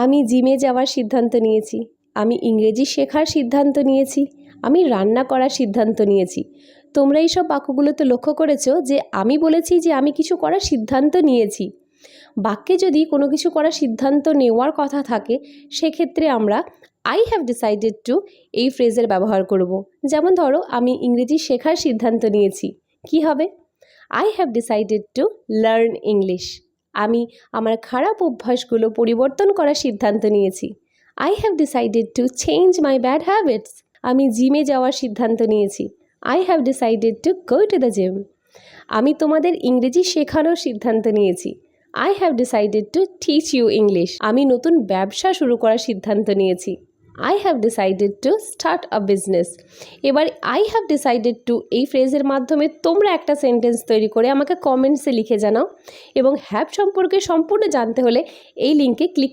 আমি জিমে যাওয়ার সিদ্ধান্ত নিয়েছি। আমি ইংরেজি শেখার সিদ্ধান্ত নিয়েছি। আমি রান্না করার সিদ্ধান্ত নিয়েছি। তোমরা এইসব বাক্যগুলোতে লক্ষ্য করেছো যে আমি বলেছি যে আমি কিছু করার সিদ্ধান্ত নিয়েছি। বাক্যে যদি কোনো কিছু করার সিদ্ধান্ত নেওয়ার কথা থাকে সেক্ষেত্রে আমরা আই হ্যাভ ডিসাইডেড টু এই ফ্রেজের ব্যবহার করব। যেমন ধরো আমি ইংরেজি শেখার সিদ্ধান্ত নিয়েছি, কি হবে? I have decided to learn English. আমি আমার খারাপ অভ্যাসগুলো পরিবর্তন করার সিদ্ধান্ত নিয়েছি। I have decided to change my bad habits. আমি জিমে যাওয়ার সিদ্ধান্ত নিয়েছি। I have decided to go to the gym. আমি তোমাদের ইংরেজি শেখানোর সিদ্ধান্ত নিয়েছি। I have decided to teach you English. আমি নতুন ব্যবসা শুরু করার সিদ্ধান্ত নিয়েছি। I have decided to start a business. এবার আই হ্যাভ ডিসাইডেড টু এই ফ্রেজের মাধ্যমে তোমরা একটা সেন্টেন্স তৈরি করে আমাকে কমেন্টসে লিখে জানাও এবং হ্যাভ সম্পর্কে সম্পূর্ণ জানতে হলে এই লিঙ্কে ক্লিক